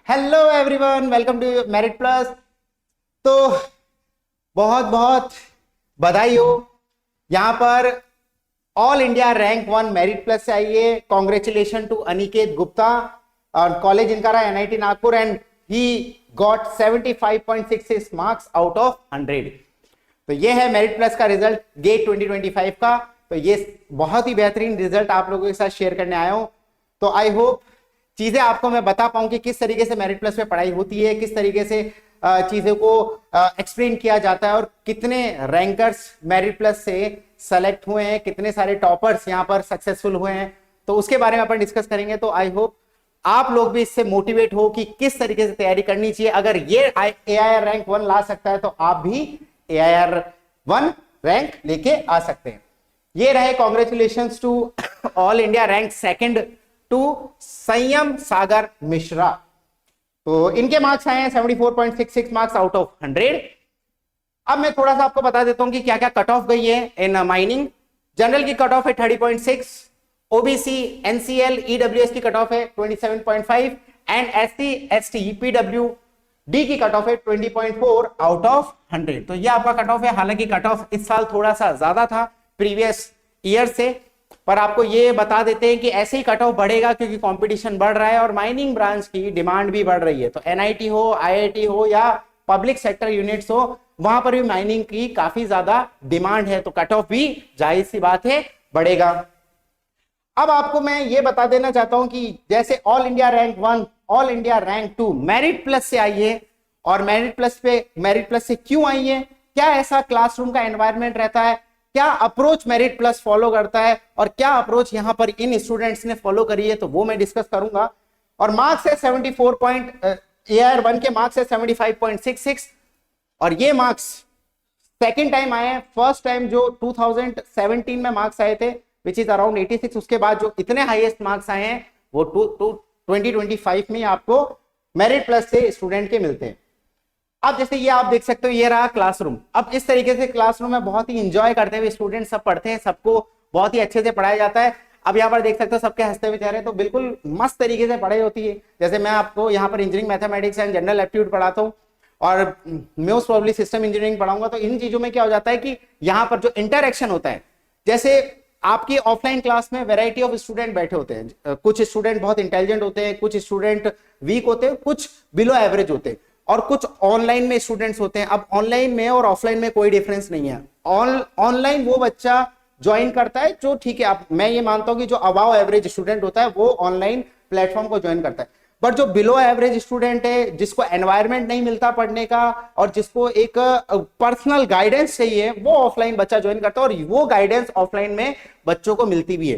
Hello everyone, welcome to Merit Plus. तो बहुत बहुत बधाई हो। यहाँ पर all India rank 1 Merit Plus से आई है। कॉन्ग्रेचुलेशन टू अनिकेत गुप्ता और कॉलेज इनका रहा NIT Nagpur and he got 75.66 marks out of 100। तो ये है मेरिट प्लस का रिजल्ट गेट 2025 का। तो ये बहुत ही बेहतरीन रिजल्ट आप लोगों के साथ शेयर करने आया हूं। तो आई होप चीजें आपको मैं बता पाऊं कि किस तरीके से मेरिट प्लस में पढ़ाई होती है, किस तरीके से चीजों को एक्सप्लेन किया जाता है और कितने रैंकर्स मेरिट प्लस से सेलेक्ट हुए हैं, कितने सारे टॉपर्स यहाँ पर सक्सेसफुल हुए हैं। तो उसके बारे में अपन डिस्कस करेंगे। तो आई होप आप लोग भी इससे मोटिवेट हो कि किस तरीके से तैयारी करनी चाहिए। अगर ये AIR रैंक 1 ला सकता है तो आप भी AIR 1 रैंक लेके आ सकते हैं। ये रहे congratulations to all India rank second to Sanyam Sagar Mishra. तो इनके मार्क्स आए हैं 74.66 मार्क्स आउट ऑफ 100। अब मैं थोड़ा सा आपको बता देता हूं कि क्या क्या कट ऑफ गई है इन माइनिंग। जनरल की कट ऑफ है 30.6, ओबीसी एनसीएल ईडब्ल्यूएस की कट ऑफ है 27.5 एंड एससी एसटी पीडब्ल्यूडी की कट ऑफ है 20.4 आउट ऑफ 100। तो ये आपका कट ऑफ है। हालांकि कट ऑफ इस साल थोड़ा सा ज्यादा था प्रीवियस ईयर से, पर आपको ये बता देते हैं कि ऐसे ही कट ऑफ बढ़ेगा क्योंकि कंपटीशन बढ़ रहा है और माइनिंग ब्रांच की डिमांड भी बढ़ रही है। तो एनआईटी हो, आईआईटी हो या पब्लिक सेक्टर यूनिट्स हो, वहां पर भी माइनिंग की काफी ज्यादा डिमांड है। तो कट ऑफ भी जाहिर सी बात है बढ़ेगा। अब आपको मैं ये बता देना चाहता हूं कि जैसे all India rank 1, all India rank 2 merit Plus से आई है और मेरिट प्लस से क्यों आई है, क्या ऐसा क्लासरूम का एनवायरनमेंट रहता है, क्या अप्रोच मेरिट प्लस फॉलो करता है और क्या अप्रोच यहां पर इन स्टूडेंट्स ने फॉलो करी है, तो वो मैं डिस्कस करूंगा। और मार्क्स है 74 AIR 1 के मार्क्स है 75.66 और ये मार्क्स सेकंड टाइम आए हैं। फर्स्ट टाइम जो 2017 में मार्क्स आए थे विच इज अराउंड 86, उसके बाद जो इतने हाईएस्ट मार्क्स आए हैं वो 2025 में आपको मेरिट प्लस से स्टूडेंट के मिलते हैं। अब जैसे ये आप देख सकते हो, ये रहा क्लासरूम। अब इस तरीके से क्लासरूम में बहुत ही एंजॉय करते हुए स्टूडेंट सब पढ़ते हैं, सबको बहुत ही अच्छे से पढ़ाया जाता है। अब यहाँ पर देख सकते हो सबके हंसते हुए चेहरे, तो बिल्कुल मस्त तरीके से पढ़ाई होती है। जैसे मैं आपको यहाँ पर engineering mathematics and general aptitude पढ़ाता हूँ और मोस्ट प्रोबेबली सिस्टम इंजीनियरिंग पढ़ाऊंगा। तो इन चीजों में क्या हो जाता है कि यहाँ पर जो इंटरेक्शन होता है, जैसे आपकी ऑफलाइन क्लास में वैरायटी ऑफ स्टूडेंट बैठे होते हैं, कुछ स्टूडेंट बहुत इंटेलिजेंट होते हैं, कुछ स्टूडेंट वीक होते हैं, कुछ बिलो एवरेज होते हैं और कुछ ऑनलाइन में स्टूडेंट्स होते हैं। अब ऑनलाइन में और ऑफलाइन में कोई डिफरेंस नहीं है। ऑनलाइन वो बच्चा ज्वाइन करता है जो, ठीक है, अब मैं ये मानता हूं कि जो अबाव एवरेज स्टूडेंट होता है वो ऑनलाइन प्लेटफॉर्म को ज्वाइन करता है। बट जो बिलो एवरेज स्टूडेंट है, जिसको एनवायरनमेंट नहीं मिलता पढ़ने का और जिसको एक पर्सनल गाइडेंस चाहिए, वो ऑफलाइन बच्चा ज्वाइन करता है और वो गाइडेंस ऑफलाइन में बच्चों को मिलती भी है।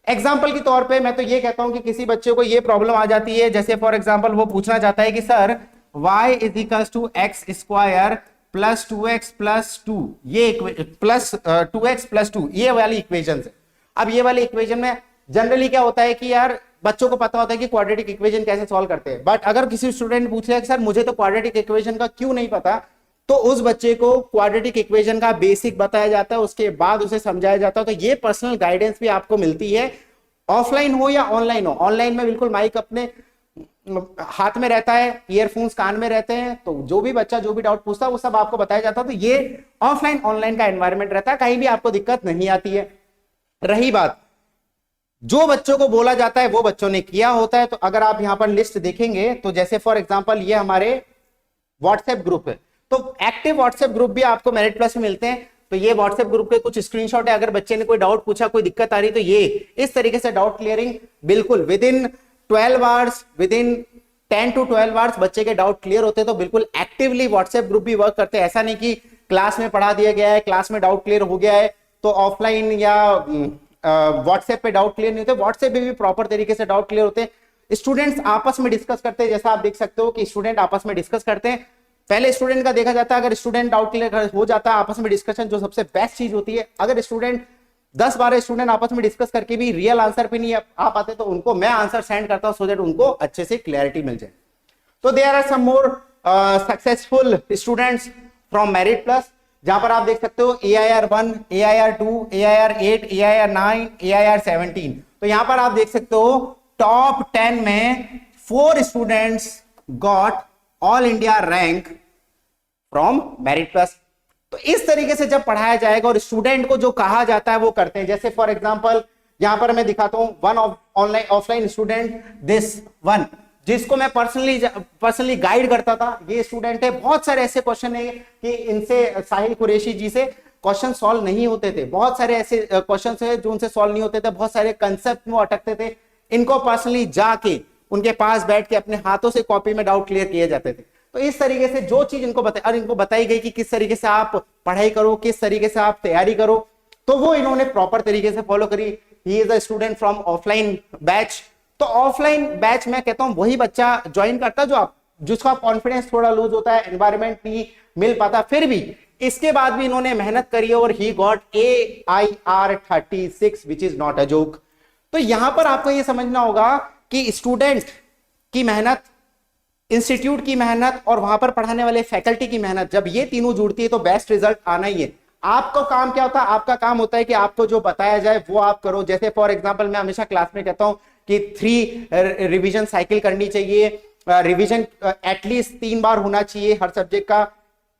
एग्जाम्पल के तौर पर मैं तो ये कहता हूं कि किसी बच्चे को ये प्रॉब्लम आ जाती है, जैसे फॉर एग्जाम्पल वो पूछना चाहता है कि sir y is equals to x square plus 2x plus 2, ये प्लस 2x प्लस 2, ये वाली इक्वेशन है। अब ये वाली इक्वेशन में जनरली क्या होता है कि यार बच्चों को पता होता है कि क्वाड्रेटिक इक्वेशन कैसे सॉल्व करते हैं, बट अगर किसी स्टूडेंट ने पूछ लिया कि सर मुझे तो क्वाड्रेटिक इक्वेशन का क्यों नहीं पता, तो उस बच्चे को क्वाड्रेटिक इक्वेशन का बेसिक बताया जाता है, उसके बाद उसे समझाया जाता है। तो ये पर्सनल गाइडेंस भी आपको मिलती है, ऑफलाइन हो या ऑनलाइन हो। ऑनलाइन में बिल्कुल माइक अपने हाथ में रहता है, ईयरफोन्स कान में रहते हैं, तो जो भी बच्चा जो भी डाउट पूछता है वो सब आपको बताया जाता है। तो ये ऑफलाइन ऑनलाइन का एनवायरनमेंट रहता है, कहीं भी आपको दिक्कत नहीं आती है। रही बात जो बच्चों को बोला जाता है वो बच्चों ने किया होता है। तो अगर आप यहां पर लिस्ट देखेंगे तो जैसे फॉर एग्जांपल ये हमारे व्हाट्सएप ग्रुप है, तो एक्टिव व्हाट्सएप ग्रुप भी आपको मेरिट प्लस में मिलते हैं। तो ये व्हाट्सएप ग्रुप के कुछ स्क्रीनशॉट है, अगर बच्चे ने कोई डाउट पूछा, कोई दिक्कत आ रही, तो ये इस तरीके से डाउट क्लियरिंग बिल्कुल with in 12 hours, with in 10 to 12 hours बच्चे के डाउट क्लियर होते हैं। तो बिल्कुल एक्टिवली व्हाट्सएप ग्रुप भी वर्क करते हैं। ऐसा नहीं कि क्लास में पढ़ा दिया गया है, क्लास में डाउट क्लियर हो गया है तो ऑफलाइन या व्हाट्सएप पे डाउट क्लियर नहीं होते, व्हाट्सएप पे भी प्रॉपर तरीके से डाउट क्लियर होते हैं। स्टूडेंट्स आपस में डिस्कस करते हैं, जैसा आप देख सकते हो कि स्टूडेंट आपस में डिस्कस करते हैं। पहले स्टूडेंट का देखा जाता है, अगर स्टूडेंट डाउट क्लियर हो जाता है आपस में डिस्कशन, जो सबसे बेस्ट चीज होती है। अगर स्टूडेंट 10-12 स्टूडेंट आपस में डिस्कस करके भी रियल आंसर पे नहीं आ पाते तो उनको मैं आंसर सेंड करता हूं सो दैट उनको अच्छे से क्लैरिटी मिल जाए। तो there are some more successful students from Merit Plus, जहां पर आप देख सकते हो AIR 1, AIR 2, AIR 8, AIR 9, AIR 17। तो यहां पर आप देख सकते हो टॉप 10 में 4 students got all India rank from Merit Plus. तो इस तरीके से जब पढ़ाया जाएगा और स्टूडेंट को जो कहा जाता है वो करते हैं। जैसे फॉर एग्जांपल यहां पर मैं दिखाता हूं one online offline student, this one, जिसको मैं पर्सनली गाइड करता था, ये स्टूडेंट है। बहुत सारे ऐसे क्वेश्चन है कि इनसे, साहिल कुरैशी जी से क्वेश्चन सॉल्व नहीं होते थे। बहुत सारे ऐसे क्वेश्चन है जो उनसे सॉल्व नहीं होते थे, बहुत सारे कंसेप्ट में अटकते थे। इनको पर्सनली जाके उनके पास बैठ के अपने हाथों से कॉपी में डाउट क्लियर किए जाते थे। तो इस तरीके से जो चीज इनको बताई गई कि किस तरीके से आप पढ़ाई करो, किस तरीके से आप तैयारी करो, तो वो इन्होंने प्रॉपर तरीके से फॉलो करी। He is a student from offline batch. तो ऑफलाइन बैच मैं कहता हूं वही बच्चा ज्वाइन करता जो जिसका कॉन्फिडेंस थोड़ा लूज होता है, एनवायरमेंट नहीं मिल पाता, फिर भी इसके बाद भी इन्होंने मेहनत करी और he got AIR 36 which is not a joke. तो यहां पर आपको यह समझना होगा कि स्टूडेंट की मेहनत, इंस्टीट्यूट की मेहनत और वहां पर पढ़ाने वाले फैकल्टी की मेहनत, जब ये तीनों जुड़ती है तो बेस्ट रिजल्ट आना ही है। आपका काम क्या होता है? आपका काम होता है कि आपको जो बताया जाए वो आप करो। जैसे फॉर एग्जांपल मैं हमेशा क्लास में कहता हूं कि 3 रिवीजन साइकिल करनी चाहिए। रिवीजन एटलीस्ट 3 बार होना चाहिए हर सब्जेक्ट का।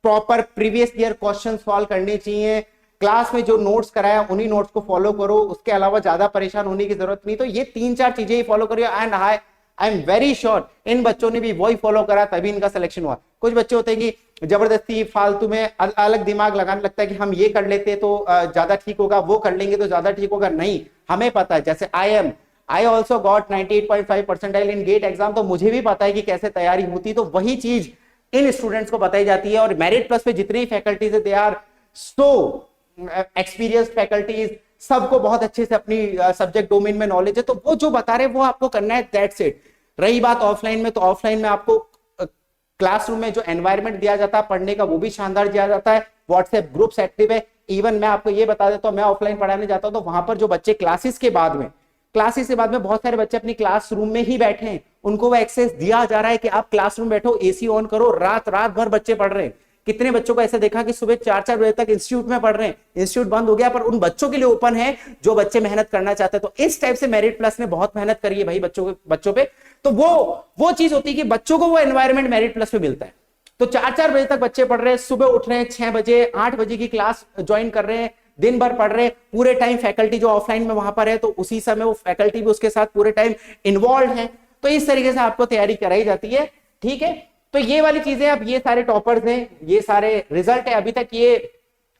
Proper previous year question solve करने चाहिए। क्लास में जो नोट्स कराया उन्हीं नोट्स को फॉलो करो, उसके अलावा ज्यादा परेशान होने की जरूरत नहीं। तो ये 3-4 चीजें ही फॉलो करिए and I am very sure इन बच्चों ने भी वही फॉलो करा, तभी इनका सिलेक्शन हुआ। कुछ बच्चे होते हैं कि जबरदस्ती फालतू में अलग दिमाग लगाने लगता है कि हम ये कर लेते तो ज्यादा ठीक होगा, वो कर लेंगे तो ज्यादा ठीक होगा। नहीं, हमें पता है। जैसे I also got 98.5 percentile in GATE exam, तो मुझे भी पता है कि कैसे तैयारी होती। तो वही चीज इन स्टूडेंट्स को बताई जाती है। और मेरिट प्लस पे जितनी फैकल्टीज है, they are so experienced faculties, सबको बहुत अच्छे से अपनी सब्जेक्ट डोमेन में नॉलेज है। तो वो जो बता रहे हैं वो आपको करना है, दैट्स इट। रही बात ऑफलाइन में, तो ऑफलाइन में आपको क्लासरूम में जो एनवायरनमेंट दिया जाता है पढ़ने का, वो भी शानदार दिया जाता है। व्हाट्सएप ग्रुप्स एक्टिव है। इवन मैं आपको ये बता देता हूं, मैं ऑफलाइन पढ़ाने जाता हूं तो वहां पर जो बच्चे क्लासेस के बाद में बहुत सारे बच्चे अपनी क्लासरूम में ही बैठे हैं, उनको वो एक्सेस दिया जा रहा है कि आप क्लासरूम बैठो, एसी ऑन करो, रात भर बच्चे पढ़ रहे हैं। कितने बच्चों को ऐसा देखा कि सुबह 4-4 बजे तक इंस्टीट्यूट में पढ़ रहे हैं, इंस्टीट्यूट बंद हो गया, पर उन बच्चों के लिए ओपन है जो बच्चे मेहनत करना चाहते हैं। तो इस टाइप से मेरिट प्लस ने बहुत मेहनत करी है भाई बच्चों पे। तो वो चीज होती है कि बच्चों को वो एनवायरमेंट मेरिट प्लस में मिलता है। तो 4-4 बजे तक बच्चे पढ़ रहे हैं, सुबह उठ रहे हैं 6 बजे, 8 बजे की क्लास ज्वाइन कर रहे हैं, दिन भर पढ़ रहे हैं पूरे टाइम। फैकल्टी जो ऑफलाइन में वहां पर है तो उसी समय वो फैकल्टी भी उसके साथ पूरे टाइम इन्वॉल्व है। तो इस तरीके से आपको तैयारी कराई जाती है, ठीक है। तो ये वाली चीजें, अब ये सारे टॉपर्स हैं, ये सारे रिजल्ट है, अभी तक ये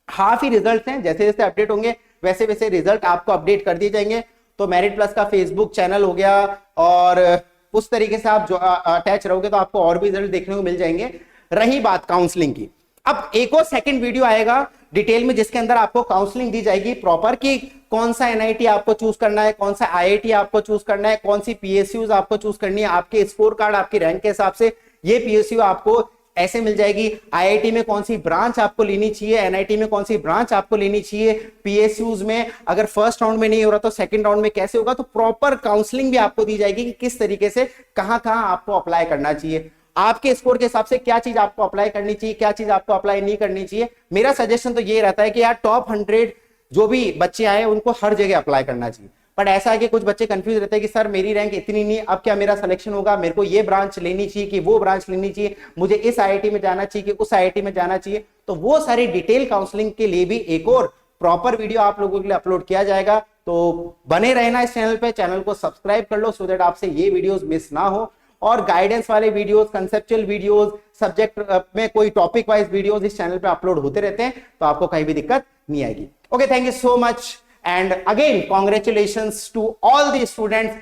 हाफ ही रिजल्ट हैं। जैसे जैसे अपडेट होंगे वैसे वैसे रिजल्ट आपको अपडेट कर दिए जाएंगे। तो मेरिट प्लस का फेसबुक चैनल हो गया, और उस तरीके से आप जो अटैच रहोगे तो आपको और भी रिजल्ट देखने को मिल जाएंगे। रही बात काउंसलिंग की, अब एक और सेकंड वीडियो आएगा डिटेल में जिसके अंदर आपको काउंसलिंग दी जाएगी प्रॉपर, कि कौन सा एनआईटी आपको चूज करना है, कौन सा आईआईटी आपको चूज करना है, कौन सी पीएसयूज आपको चूज करनी है। आपके स्कोर कार्ड, आपकी रैंक के हिसाब से ये पीएसयू आपको ऐसे मिल जाएगी। आईआईटी में कौन सी ब्रांच आपको लेनी चाहिए, एनआईटी में कौन सी ब्रांच आपको लेनी चाहिए, पीएसयूज में अगर फर्स्ट राउंड में नहीं हो रहा तो सेकंड राउंड में कैसे होगा। तो प्रॉपर काउंसलिंग भी आपको दी जाएगी कि किस तरीके से कहां कहां आपको अप्लाई करना चाहिए, आपके स्कोर के हिसाब से क्या चीज आपको अप्लाई करनी चाहिए, क्या चीज आपको अप्लाई नहीं करनी चाहिए। मेरा सजेशन तो ये रहता है कि यार टॉप 100 जो भी बच्चे आए उनको हर जगह अप्लाई करना चाहिए। बट ऐसा है कि कुछ बच्चे कंफ्यूज रहते हैं कि सर मेरी रैंक इतनी नहीं, अब क्या मेरा सिलेक्शन होगा, मेरे को ये ब्रांच लेनी चाहिए कि वो ब्रांच लेनी चाहिए, मुझे इस आईआईटी में जाना चाहिए कि उस आईआईटी में जाना चाहिए। तो वो सारी डिटेल काउंसलिंग के लिए भी एक और प्रॉपर वीडियो आप लोगों के लिए अपलोड किया जाएगा। तो बने रहना इस चैनल पे, चैनल को सब्सक्राइब कर लो सो दैट आपसे ये वीडियोस मिस ना हो। और गाइडेंस वाले वीडियोस, कंसेप्चुअल वीडियोस, सब्जेक्ट में कोई टॉपिक वाइज वीडियोस इस चैनल पे अपलोड होते रहते हैं, तो आपको कहीं भी दिक्कत नहीं आएगी। Okay, thank you so much and again congratulations to all the students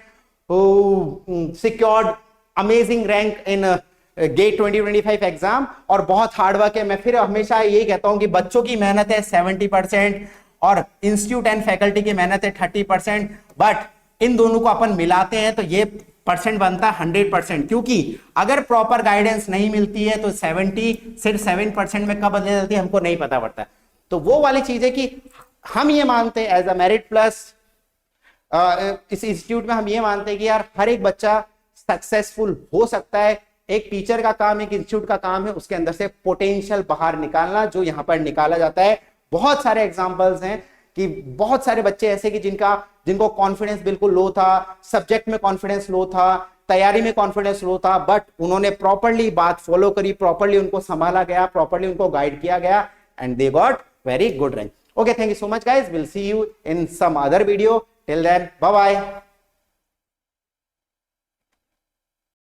who secured amazing rank in GATE 2025 exam. और बहुत हार्ड वर्क है। मैं फिर हमेशा यही कहता हूं कि बच्चों की मेहनत है 70% और इंस्टीट्यूट एंड फैकल्टी की मेहनत है 30%, बट इन दोनों को अपन मिलाते हैं तो ये परसेंट बनता है 100%। क्योंकि अगर प्रॉपर गाइडेंस नहीं मिलती है तो 70 सिर्फ 7% में कब बदल जाती है हमको नहीं पता पड़ता। तो वो वाली चीज है कि हम ये मानते हैं एज अ मेरिट प्लस इस इंस्टीट्यूट में हम ये मानते हैं कि यार हर एक बच्चा सक्सेसफुल हो सकता है। एक टीचर का काम, एक इंस्टीट्यूट का काम है उसके अंदर से पोटेंशियल बाहर निकालना, जो यहां पर निकाला जाता है। बहुत सारे एग्जांपल्स हैं कि बहुत सारे बच्चे ऐसे कि जिनको कॉन्फिडेंस बिल्कुल लो था, सब्जेक्ट में कॉन्फिडेंस लो था, तैयारी में कॉन्फिडेंस लो था, बट उन्होंने प्रॉपरली बात फॉलो करी, प्रॉपरली उनको संभाला गया, प्रॉपरली उनको गाइड किया गया, and they got very good rank. Okay, thank you so much guys, we'll see you in some other video. Till then, bye bye.